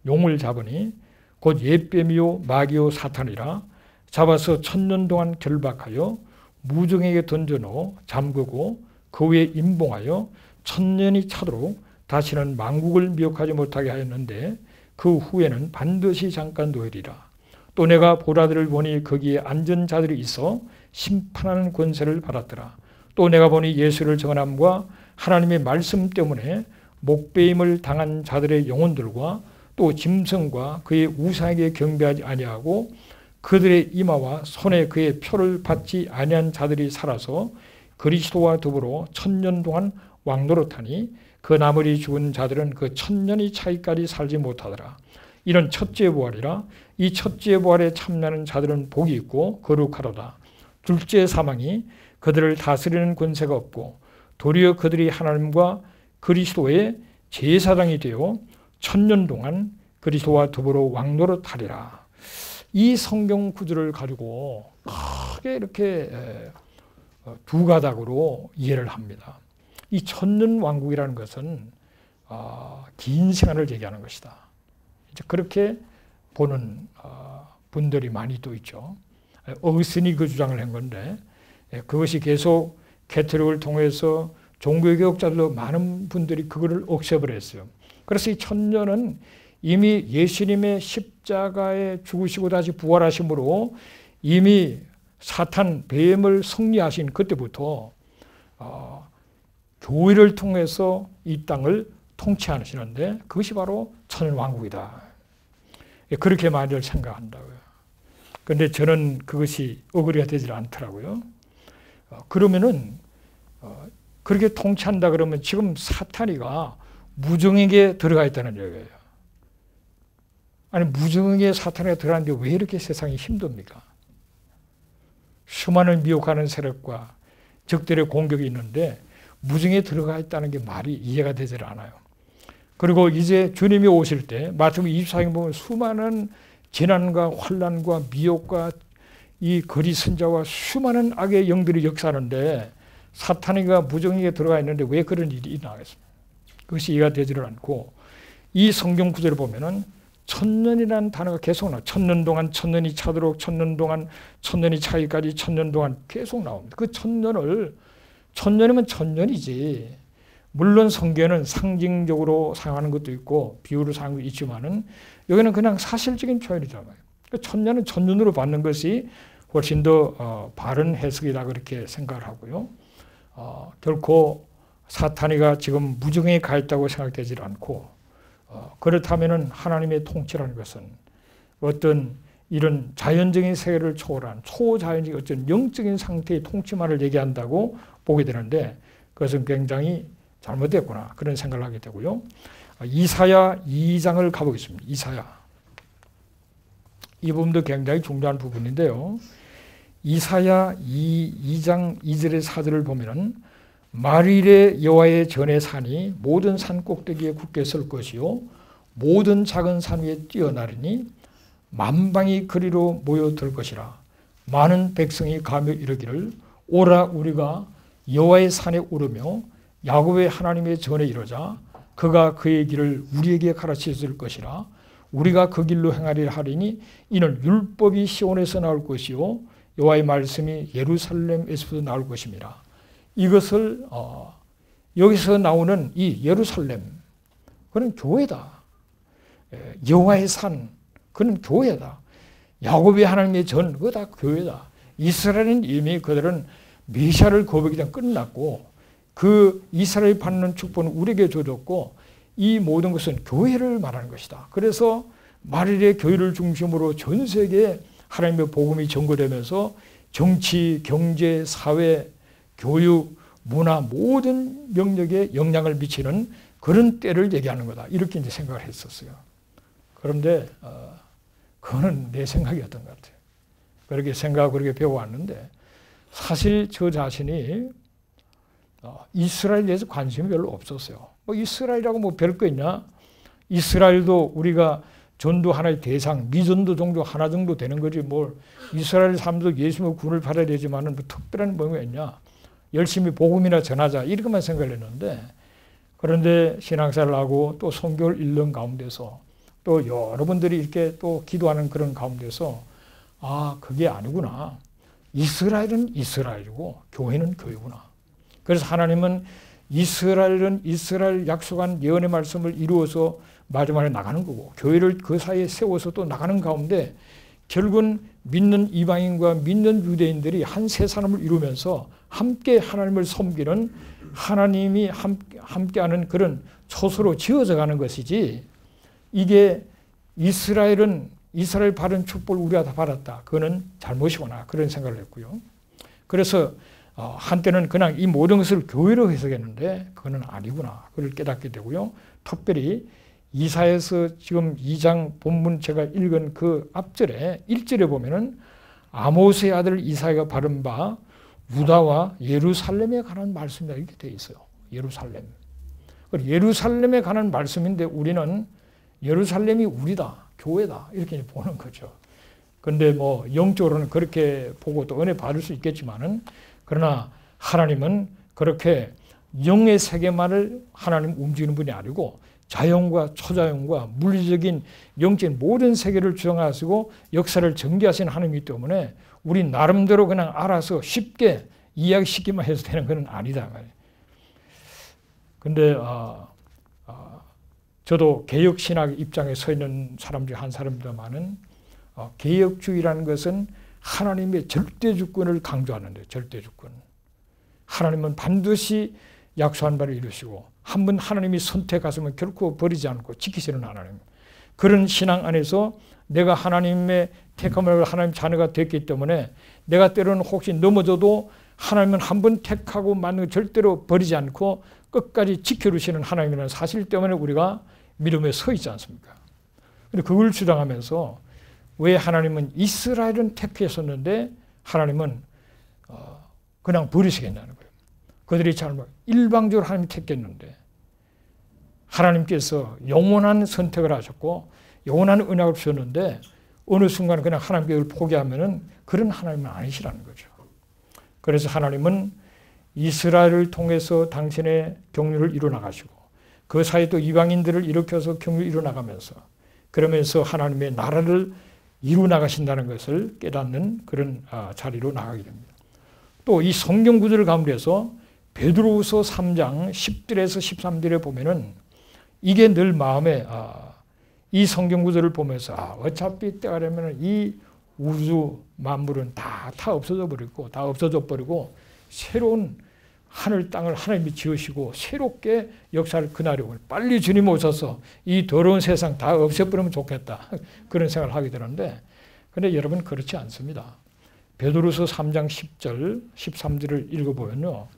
용을 잡으니 곧 옛뱀이요 마귀요 사탄이라 잡아서 1000년 동안 결박하여 무저갱에게 던져놓아 잠그고 그 위에 임봉하여 1000년이 차도록 다시는 만국을 미혹하지 못하게 하였는데 그 후에는 반드시 잠깐 놓으리라. 또 내가 보라들을 보니 거기에 앉은 자들이 있어 심판하는 권세를 받았더라. 또 내가 보니 예수를 정함과 하나님의 말씀 때문에 목배임을 당한 자들의 영혼들과 또 짐승과 그의 우상에게 경배하지 아니하고 그들의 이마와 손에 그의 표를 받지 아니한 자들이 살아서 그리스도와 더불어 1000년 동안 왕노릇하니 그 나머지 죽은 자들은 그 1000년이 차이까지 살지 못하더라. 이는 첫째 부활이라. 이 첫째 부활에 참여하는 자들은 복이 있고 거룩하도다. 둘째 사망이 그들을 다스리는 권세가 없고 도리어 그들이 하나님과 그리스도의 제사장이 되어 1000년 동안 그리스도와 더불어 왕노릇하리라. 이 성경 구절을 가지고 크게 이렇게 두 가닥으로 이해를 합니다. 이 1000년 왕국이라는 것은 긴 시간을 얘기하는 것이다. 이제 그렇게 보는 분들이 많이 또 있죠. 어거스틴이 그 주장을 한 건데, 그것이 계속 캐톨릭을 통해서 종교개혁자들도 많은 분들이 그거를 억셉을 했어요. 그래서 이 1000년은 이미 예수님의 십자가에 죽으시고 다시 부활하심으로 이미 사탄, 뱀을 승리하신 그때부터 교회를 통해서 이 땅을 통치하시는데 그것이 바로 천년왕국이다. 그렇게 많이들 생각한다고요. 그런데 저는 그것이 어그리가 되질 않더라고요. 그러면은 그렇게 통치한다 그러면 지금 사탄이가 무정에게 들어가 있다는 얘기예요. 아니 무정에게 사탄이가 들어갔는데 왜 이렇게 세상이 힘듭니까? 수많은 미혹하는 세력과 적들의 공격이 있는데 무정에 들어가 있다는 게 말이 이해가 되질 않아요. 그리고 이제 주님이 오실 때 마태복음 24장 보면 수많은 재난과 환난과 미혹과 이 거리 선자와 수많은 악의 영들이 역사하는데 사탄이가 무정에게 들어가 있는데 왜 그런 일이 일어나겠습니까? 그것이 이해가 되지를 않고 이 성경 구절을 보면은 천년이라는 단어가 계속 나와요. 천년 동안 천년이 차도록 천년 동안 천년이 차기까지 천년 동안 계속 나옵니다. 그 천년이면 천년이지. 물론 성경에는 상징적으로 사용하는 것도 있고 비유로 사용하는 것도 있지만은 여기는 그냥 사실적인 표현이잖아요. 천년은 천년으로 받는 것이 훨씬 더 바른 해석이다 그렇게 생각을 하고요. 결코 사탄이가 지금 무정에 가 있다고 생각되지 않고 그렇다면은 하나님의 통치라는 것은 어떤 이런 자연적인 세계를 초월한 초자연적인 어떤 영적인 상태의 통치만을 얘기한다고 보게 되는데 그것은 굉장히 잘못됐구나 그런 생각을 하게 되고요. 이사야 2장을 가보겠습니다. 이사야. 이 부분도 굉장히 중요한 부분인데요. 이사야 2장 2절의 4절을 보면은 말일에 여호와의 전의 산이 모든 산 꼭대기에 굳게 설 것이요 모든 작은 산 위에 뛰어나르니 만방이 그리로 모여들 것이라. 많은 백성이 가며 이르기를 오라 우리가 여호와의 산에 오르며 야곱의 하나님의 전에 이르자. 그가 그의 길을 우리에게 가르치실 것이라. 우리가 그 길로 행하리라 하리니 이는 율법이 시온에서 나올 것이요 여호와의 말씀이 예루살렘에서도 나올 것입니다. 이것을 여기서 나오는 이 예루살렘 그는 교회다. 여호와의 산 그는 교회다. 야곱의 하나님의 전 그거 다 교회다. 이스라엘은 이미 그들은 메시아를 거부하기 전에 끝났고 그 이스라엘이 받는 축복은 우리에게 주어졌고 이 모든 것은 교회를 말하는 것이다. 그래서 말일의 교회를 중심으로 전 세계에 하나님의 복음이 전거되면서 정치, 경제, 사회, 교육, 문화 모든 영역에 영향을 미치는 그런 때를 얘기하는 거다. 이렇게 이제 생각을 했었어요. 그런데 그거는 내 생각이었던 것 같아요. 그렇게 생각하고 그렇게 배워왔는데 사실 저 자신이 이스라엘에 대해서 관심이 별로 없었어요. 뭐 이스라엘이라고 뭐 별거 있냐? 이스라엘도 우리가 전도 하나의 대상, 미전도 종교 하나 정도 되는 거지 뭘 이스라엘 사람도 예수님의 구원을 받아야 되지만은 뭐 특별한 뭐가 있냐? 열심히 복음이나 전하자 이렇게만 생각을 했는데 그런데 신앙생활을 하고 또 성경을 읽는 가운데서 또 여러분들이 이렇게 또 기도하는 그런 가운데서 아 그게 아니구나. 이스라엘은 이스라엘이고 교회는 교회구나. 그래서 하나님은 이스라엘은 이스라엘 약속한 예언의 말씀을 이루어서 마지막에 나가는 거고 교회를 그 사이에 세워서 또 나가는 가운데 결국은 믿는 이방인과 믿는 유대인들이 한 세 사람을 이루면서 함께 하나님을 섬기는 하나님이 함께하는 그런 초소로 지어져 가는 것이지 이게 이스라엘은 이스라엘 받은 축복을 우리가 다 받았다. 그거는 잘못이구나 그런 생각을 했고요. 그래서 한때는 그냥 이 모든 것을 교회로 해석했는데 그거는 아니구나. 그걸 깨닫게 되고요. 특별히 이사야서 지금 2장 본문 제가 읽은 그 앞절에 1절에 보면은 아모스의 아들 이사야가 바른 바 유다와 예루살렘에 관한 말씀이다 이렇게 되어 있어요. 예루살렘. 예루살렘에 관한 말씀인데 우리는 예루살렘이 우리다. 교회다. 이렇게 보는 거죠. 그런데 뭐 영적으로는 그렇게 보고 또 은혜 받을 수 있겠지만은 그러나 하나님은 그렇게 영의 세계만을 하나님 움직이는 분이 아니고 자연과 초자연과 물리적인 영적인 모든 세계를 주장하시고 역사를 전개하시는 하나님이기 때문에 우리 나름대로 그냥 알아서 쉽게 이야기시키기만 해서 되는 건 아니다. 그런데 저도 개혁신학 입장에 서 있는 사람 중 한 사람입니다만은 개혁주의라는 것은 하나님의 절대주권을 강조하는데 절대주권. 하나님은 반드시 약속한 바를 이루시고 한 번 하나님이 선택하시면 결코 버리지 않고 지키시는 하나님. 그런 신앙 안에서 내가 하나님의 택함을 하나님 자녀가 됐기 때문에 내가 때로는 혹시 넘어져도 하나님은 한 번 택하고 만든 절대로 버리지 않고 끝까지 지켜주시는 하나님이라는 사실 때문에 우리가 믿음에 서 있지 않습니까? 그런데 그걸 주장하면서 왜 하나님은 이스라엘은 택했었는데 하나님은 그냥 버리시겠냐는 거예요. 그들이 잘못 일방적으로 하나님이 택했는데 하나님께서 영원한 선택을 하셨고 영원한 언약을 주셨는데 어느 순간 그냥 하나님께 포기하면은 그런 하나님은 아니시라는 거죠. 그래서 하나님은 이스라엘을 통해서 당신의 경륜을 이루어나가시고 그 사이에 또 이방인들을 일으켜서 경륜을 이루어나가면서 그러면서 하나님의 나라를 이루어나가신다는 것을 깨닫는 그런 자리로 나가게 됩니다. 또 이 성경 구절 가운데서 베드로후서 3장 10절에서 13절에 보면은 이게 늘 마음에 이 성경 구절을 보면서 어차피 때가 되면 이 우주 만물은 다 없어져 버리고 다 없어져 버리고 새로운 하늘 땅을 하나님이 지으시고 새롭게 역사를 그날이 오고 빨리 주님 오셔서 이 더러운 세상 다 없애버리면 좋겠다 그런 생각을 하게 되는데 그런데 여러분 그렇지 않습니다. 베드로서 3장 10절 13절을 읽어보면요.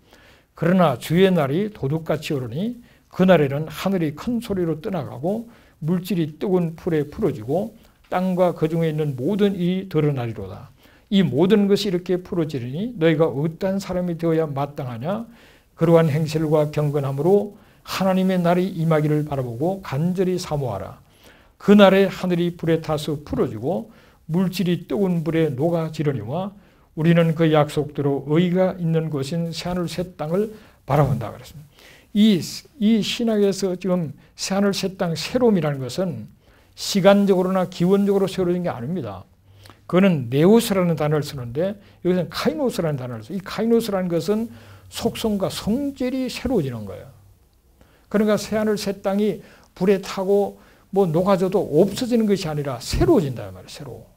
그러나 주의 날이 도둑같이 오르니 그날에는 하늘이 큰 소리로 떠나가고 물질이 뜨거운 풀에 풀어지고 땅과 그 중에 있는 모든 일이 드러나리로다. 이 모든 것이 이렇게 풀어지리니 너희가 어떠한 사람이 되어야 마땅하냐? 그러한 행실과 경건함으로 하나님의 날이 임하기를 바라보고 간절히 사모하라. 그날에 하늘이 불에 타서 풀어지고 물질이 뜨거운 불에 녹아지려니와 우리는 그 약속대로 의가 있는 곳인 새하늘 새 땅을 바라본다 그랬습니다. 이 신학에서 지금 새하늘 새 땅 새로움이라는 것은 시간적으로나 기원적으로 새로워진 게 아닙니다. 그거는 네오스라는 단어를 쓰는데 여기서는 카이노스라는 단어를 써요. 이 카이노스라는 것은 속성과 성질이 새로워지는 거예요. 그러니까 새하늘 새 땅이 불에 타고 뭐 녹아져도 없어지는 것이 아니라 새로워진다 말이에요. 새로워.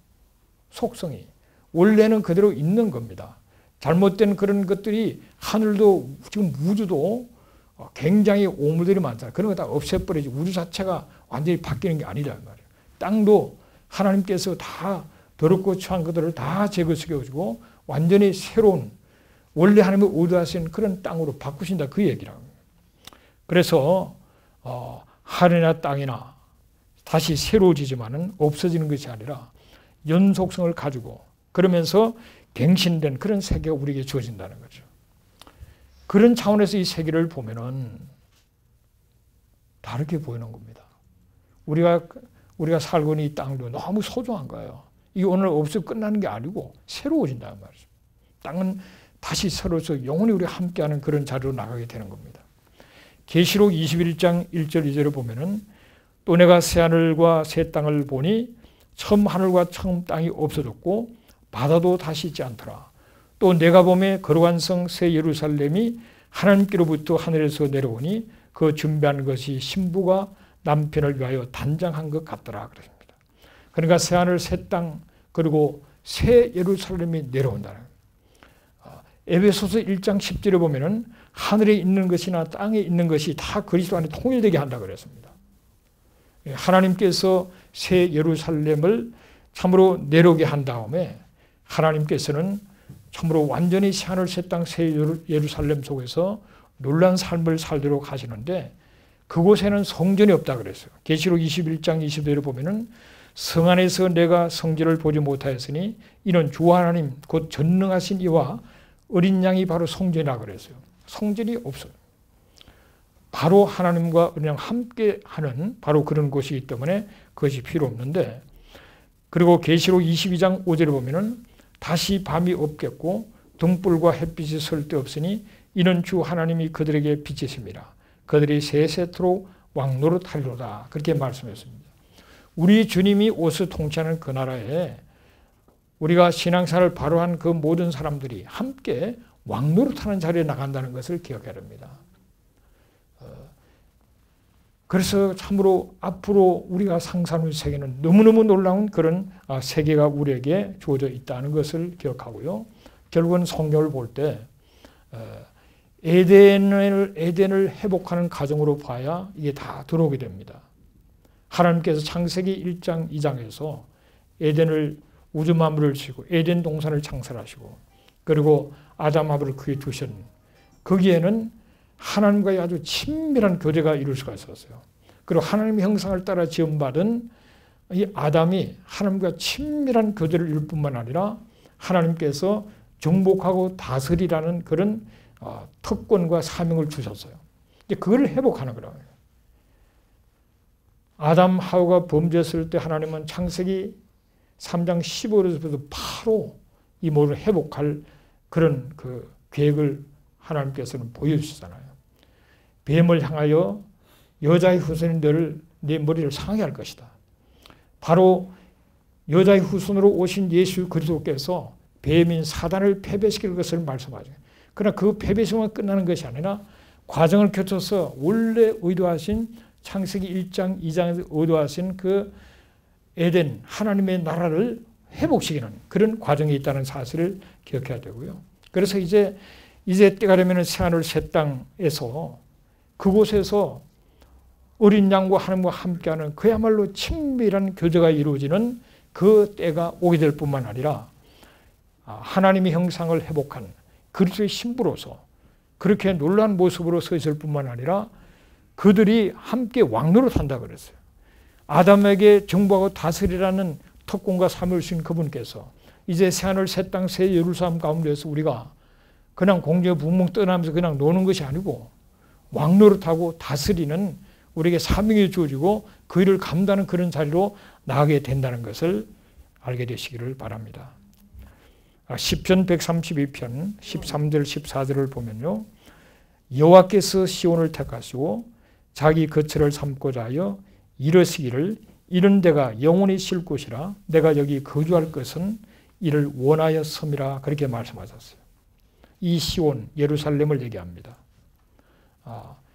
속성이. 원래는 그대로 있는 겁니다. 잘못된 그런 것들이 하늘도 지금 우주도 굉장히 오물들이 많잖아요. 그런 거 다 없애버리지. 우주 자체가 완전히 바뀌는 게 아니라 말이에요. 땅도 하나님께서 다 더럽고 추한 것들을 다 제거시켜주고 완전히 새로운 원래 하나님의 의도하신 그런 땅으로 바꾸신다 그 얘기라고. 그래서 하늘이나 땅이나 다시 새로워지지만은 없어지는 것이 아니라 연속성을 가지고 그러면서 갱신된 그런 세계가 우리에게 주어진다는 거죠. 그런 차원에서 이 세계를 보면은 다르게 보이는 겁니다. 우리가 살고 있는 이 땅도 너무 소중한 거예요. 이게 오늘 없어 끝나는 게 아니고 새로워진다는 말이죠. 땅은 다시 새로워서 영원히 우리가 함께하는 그런 자리로 나가게 되는 겁니다. 계시록 21장 1절 2절을 보면은 또 내가 새 하늘과 새 땅을 보니 처음 하늘과 처음 땅이 없어졌고 바다도 다시 있지 않더라. 또 내가 보매 거룩한 성 새 예루살렘이 하나님께로부터 하늘에서 내려오니 그 준비한 것이 신부가 남편을 위하여 단장한 것 같더라 그랬습니다. 그러니까 새 하늘 새 땅 그리고 새 예루살렘이 내려온다는 거예요. 에베소서 1장 10절에 보면은 하늘에 있는 것이나 땅에 있는 것이 다 그리스도 안에 통일되게 한다 그랬습니다. 하나님께서 새 예루살렘을 참으로 내려오게 한 다음에 하나님께서는 참으로 완전히 새 하늘 새 땅 새 예루살렘 속에서 놀라운 삶을 살도록 하시는데 그곳에는 성전이 없다 그랬어요. 계시록 21장 20절에 보면은 성 안에서 내가 성전을 보지 못하였으니 이는 주 하나님 곧 전능하신 이와 어린 양이 바로 성전이라 그랬어요. 성전이 없어요. 바로 하나님과 그냥 함께하는 바로 그런 곳이기 때문에 그것이 필요 없는데 그리고 계시록 22장 5절에 보면은 다시 밤이 없겠고 등불과 햇빛이 쓸데없으니 이는 주 하나님이 그들에게 빛이십니다. 그들이 세세토록 왕노릇하리로다. 그렇게 말씀했습니다. 우리 주님이 오셔 통치하는 그 나라에 우리가 신앙생활을 바로 한 그 모든 사람들이 함께 왕노릇하는 자리에 나간다는 것을 기억해야 합니다. 그래서 참으로 앞으로 우리가 상상하는 세계는 너무너무 놀라운 그런 세계가 우리에게 주어져 있다는 것을 기억하고요. 결국은 성경을 볼 때 에덴을 회복하는 과정으로 봐야 이게 다 들어오게 됩니다. 하나님께서 창세기 1장 2장에서 에덴을 우주 만물을 주시고 에덴 동산을 창설하시고 그리고 아담 하브를 그에 두셨는 거기에는 하나님과의 아주 친밀한 교제가 이룰 수가 있었어요. 그리고 하나님의 형상을 따라 지음받은 이 아담이 하나님과 친밀한 교제를 이룰 뿐만 아니라 하나님께서 정복하고 다스리라는 그런 특권과 사명을 주셨어요. 이제 그걸 회복하는 거라고요. 아담 하와가 범죄했을 때 하나님은 창세기 3장 15절에서부터 바로 이 모든 회복할 그런 그 계획을 하나님께서는 보여주시잖아요. 뱀을 향하여 여자의 후손이 너를 내 머리를 상하게 할 것이다. 바로 여자의 후손으로 오신 예수 그리스도께서 뱀인 사단을 패배시킬 것을 말씀하죠. 그러나 그 패배시만 끝나는 것이 아니라 과정을 거쳐서 원래 의도하신 창세기 1장, 2장에서 의도하신 그 에덴 하나님의 나라를 회복시키는 그런 과정이 있다는 사실을 기억해야 되고요. 그래서 이제 때가 되면 새하늘 새 땅에서 그곳에서 어린 양과 하나님과 함께하는 그야말로 친밀한 교제가 이루어지는 그 때가 오게 될 뿐만 아니라 하나님의 형상을 회복한 그리스도의 신부로서 그렇게 놀라운 모습으로 서 있을 뿐만 아니라 그들이 함께 왕노릇한다 그랬어요. 아담에게 정복하고 다스리라는 특권과 사명을 주신 그분께서 이제 새하늘 새 땅 새 예루살렘 가운데서 우리가 그냥 공중에 붕붕 떠나면서 그냥 노는 것이 아니고 왕노릇하고 다스리는 우리에게 사명이 주어지고 그 일을 감당하는 그런 자리로 나가게 된다는 것을 알게 되시기를 바랍니다. 시편 132편 13절 14절을 보면요. 여호와께서 시온을 택하시고 자기 거처를 삼고자 하여 이르시기를 이런 데가 영원히 쉴 곳이라 내가 여기 거주할 것은 이를 원하였음이라 그렇게 말씀하셨어요. 이 시온 예루살렘을 얘기합니다.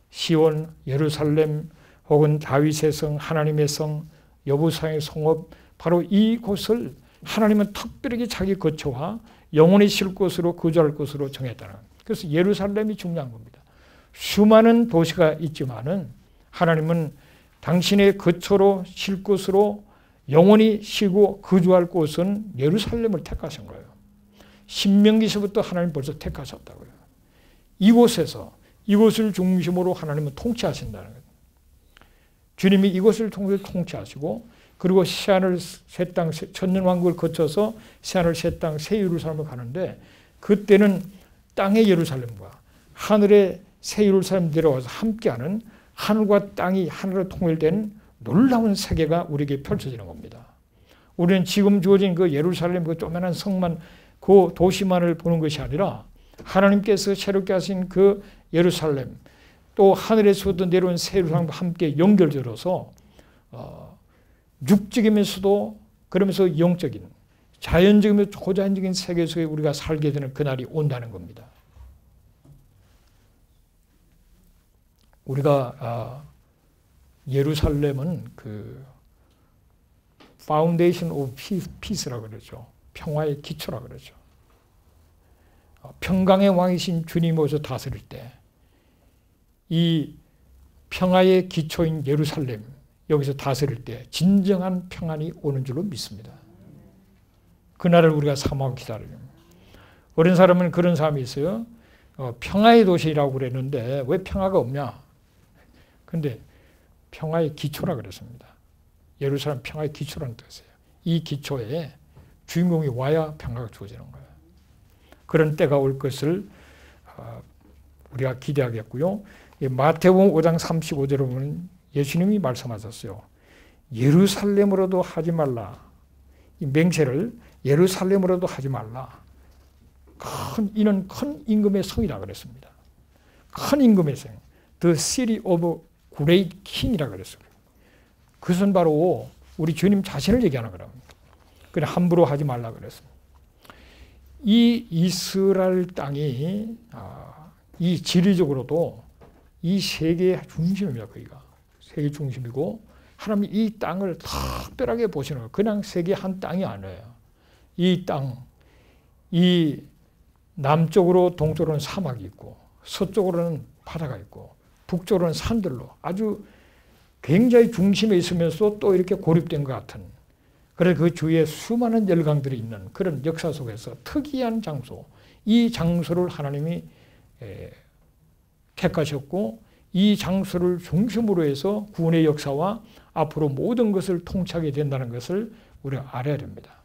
시온 예루살렘 혹은 다윗의 성 하나님의 성 여부상의 성읍 바로 이곳을 하나님은 특별하게 자기 거처와 영원히 쉴 곳으로 거주할 곳으로 정했다는 거예요. 그래서 예루살렘이 중요한 겁니다. 수많은 도시가 있지만은 하나님은 당신의 거처로 쉴 곳으로 영원히 쉬고 거주할 곳은 예루살렘을 택하신 거예요. 신명기서부터 하나님 벌써 택하셨다고요. 이곳을 중심으로 하나님은 통치하신다는 거예요. 주님이 이곳을 통해서 통치하시고 그리고 새하늘 새 땅 천년왕국을 거쳐서 새하늘 새 땅 새 예루살렘을 가는데 그때는 땅의 예루살렘과 하늘의 새 예루살렘 내려와서 함께하는 하늘과 땅이 하늘로 통일된 놀라운 세계가 우리에게 펼쳐지는 겁니다. 우리는 지금 주어진 그 예루살렘 그 조그만한 성만 그 도시만을 보는 것이 아니라 하나님께서 새롭게 하신 그 예루살렘 또 하늘에서부터 내려온 새 예루살렘과 함께 연결되어서 육적이면서도 그러면서 영적인 자연적이면서 초자연적인 세계 속에 우리가 살게 되는 그날이 온다는 겁니다. 우리가 예루살렘은 그 Foundation of Peace라고 그러죠. 평화의 기초라고 그러죠. 평강의 왕이신 주님이 오셔서 다스릴 때 이 평화의 기초인 예루살렘 여기서 다스릴 때 진정한 평안이 오는 줄로 믿습니다. 그날을 우리가 사모하고 기다립니다. 어린 사람은 그런 사람이 있어요. 평화의 도시라고 그랬는데 왜 평화가 없냐? 근데 평화의 기초라 그랬습니다. 예루살렘 평화의 기초라는 뜻이에요. 이 기초에 주인공이 와야 평화가 주어지는 거예요. 그런 때가 올 것을 우리가 기대하겠고요. 마태복음 5장 35절에 보면 예수님이 말씀하셨어요. 예루살렘으로도 하지 말라. 이 맹세를 예루살렘으로도 하지 말라. 이는 큰 임금의 성이라 그랬습니다. 큰 임금의 성. The city of great king이라 그랬어요. 그것은 바로 우리 주님 자신을 얘기하는 거랍니다. 그래 함부로 하지 말라 그랬습니다. 이 이스라엘 땅이 이 지리적으로도 이 세계의 중심입니다. 거기가 세계 중심이고 하나님이 이 땅을 특별하게 보시는 거예요. 그냥 세계 한 땅이 아니에요. 이 땅, 이 남쪽으로 동쪽으로는 사막이 있고 서쪽으로는 바다가 있고 북쪽으로는 산들로 아주 굉장히 중심에 있으면서 또 이렇게 고립된 것 같은 그래서 그 주위에 수많은 열강들이 있는 그런 역사 속에서 특이한 장소, 이 장소를 하나님이 택하셨고 이 장소를 중심으로 해서 구원의 역사와 앞으로 모든 것을 통치하게 된다는 것을 우리가 알아야 됩니다.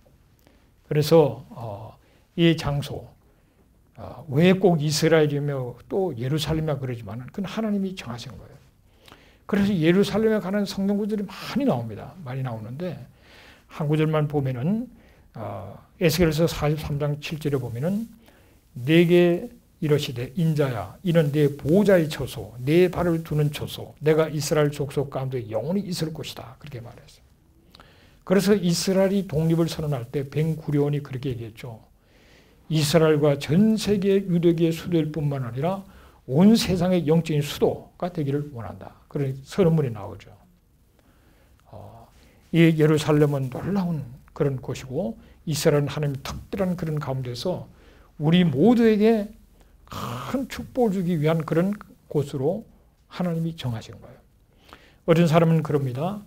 그래서 이 장소, 왜 꼭 이스라엘이며 또 예루살렘이라 그러지만 그건 하나님이 정하신 거예요. 그래서 예루살렘에 가는 성경 구절이 많이 나옵니다. 많이 나오는데 한 구절만 보면은 에스겔서 43장 7절에 보면은 내게 이러시되 인자야 이는 내 보호자의 처소 내 발을 두는 처소 내가 이스라엘 족속 가운데 영원히 있을 것이다. 그렇게 말했어요. 그래서 이스라엘이 독립을 선언할 때 벤구리온이 그렇게 얘기했죠. 이스라엘과 전 세계 유대교의 수도일 뿐만 아니라 온 세상의 영적인 수도가 되기를 원한다. 그런 선언문이 나오죠. 이 예루살렘은 놀라운 그런 곳이고 이스라엘은 하나님의 특별한 그런 가운데서 우리 모두에게 큰 축복을 주기 위한 그런 곳으로 하나님이 정하신 거예요. 어떤 사람은 그럽니다.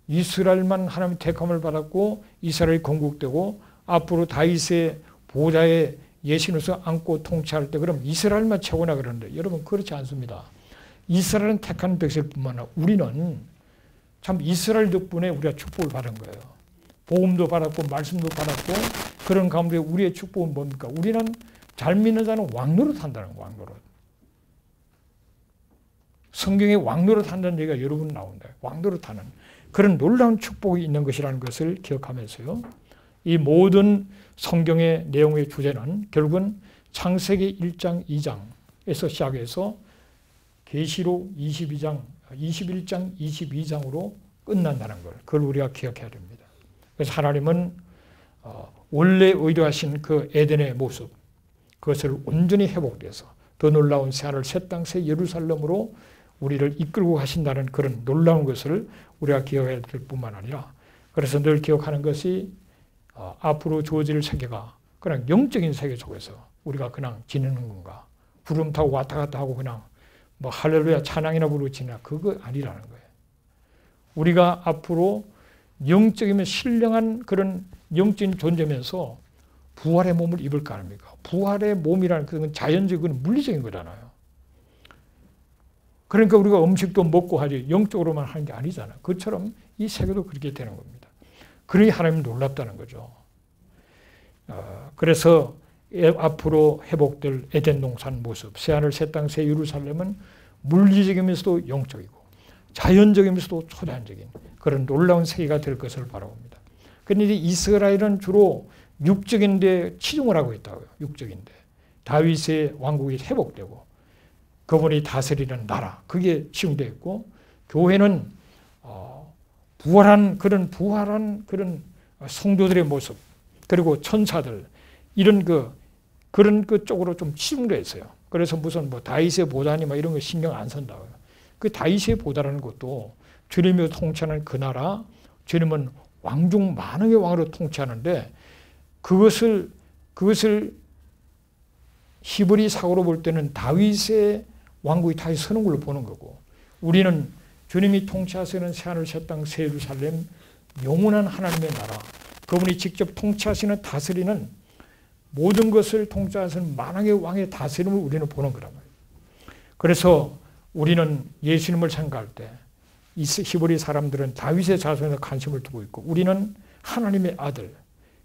이스라엘만 하나님의 택함을 받았고 이스라엘이 건국되고 앞으로 다윗의 보좌에 예수님으로서 안고 통치할 때 그럼 이스라엘만 최고나 그러는데 여러분 그렇지 않습니다. 이스라엘은 택한 백성뿐만 아니라 우리는 참 이스라엘 덕분에 우리가 축복을 받은 거예요. 복음도 받았고 말씀도 받았고 그런 가운데 우리의 축복은 뭡니까? 우리는 잘 믿는 자는 왕노릇 한다는 거예요. 왕노릇. 성경에 왕노릇 한다는 얘기가 여러 번 나온다. 왕노릇 하는 그런 놀라운 축복이 있는 것이라는 것을 기억하면서요. 이 모든 성경의 내용의 주제는 결국은 창세기 1장 2장에서 시작해서 계시록 21장 22장으로 끝난다는 걸 그걸 우리가 기억해야 됩니다. 그래서 하나님은 원래 의도하신 그 에덴의 모습 그것을 온전히 회복돼서 더 놀라운 새하늘 새 땅 새 예루살렘으로 우리를 이끌고 가신다는 그런 놀라운 것을 우리가 기억해야 될 뿐만 아니라 그래서 늘 기억하는 것이 앞으로 주어질 세계가 그냥 영적인 세계 속에서 우리가 그냥 지내는 건가 구름 타고 왔다 갔다 하고 그냥 뭐 할렐루야 찬양이나 부르고 지내나 그거 아니라는 거예요. 우리가 앞으로 영적이면 신령한 그런 영적인 존재면서 부활의 몸을 입을 거 아닙니까? 부활의 몸이라는 것은 자연적인 물리적인 거잖아요. 그러니까 우리가 음식도 먹고 하지 영적으로만 하는 게 아니잖아요. 그것처럼 이 세계도 그렇게 되는 겁니다. 그러니 하나님은 놀랍다는 거죠. 그래서 앞으로 회복될 에덴 동산 모습, 새하늘 새 땅 새 예루살렘은 물리적이면서도 영적이고 자연적이면서도 초자연적인 그런 놀라운 세계가 될 것을 바라봅니다. 그런데 이스라엘은 주로 육적인데 치중을 하고 있다고요. 육적인데 다윗의 왕국이 회복되고 그분이 다스리는 나라 그게 치중되어 있고 교회는 부활한 그런 성도들의 모습 그리고 천사들 이런 그런 그 쪽으로 좀 치중되어 있어요. 그래서 무슨 뭐 다윗의 보다니 뭐 이런 거 신경 안 쓴다고요. 그 다윗의 보다라는 것도 주님이 통치하는 그 나라 주님은 왕중 만왕의 왕으로 통치하는데 그것을 히브리 사고로 볼 때는 다윗의 왕국이 다시 서는 걸로 보는 거고 우리는 주님이 통치하시는 새하늘 새 땅 새 예루살렘 영원한 하나님의 나라 그분이 직접 통치하시는 다스리는 모든 것을 통치하시는 만왕의 왕의 다스림을 우리는 보는 거란 말이에요. 그래서 우리는 예수님을 생각할 때 히브리 사람들은 다윗의 자손에 관심을 두고 있고 우리는 하나님의 아들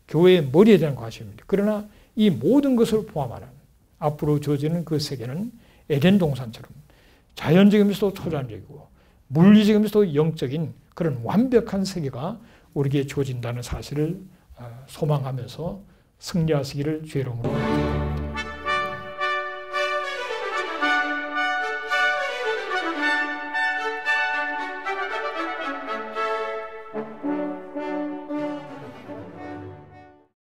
교회의 머리에 대한 관심입니다. 그러나 이 모든 것을 포함하는 앞으로 주어지는 그 세계는 에덴 동산처럼 자연적이면서도 초자연적이고 물리적이면서도 영적인 그런 완벽한 세계가 우리에게 주어진다는 사실을 소망하면서 승리하시기를 주의 이름으로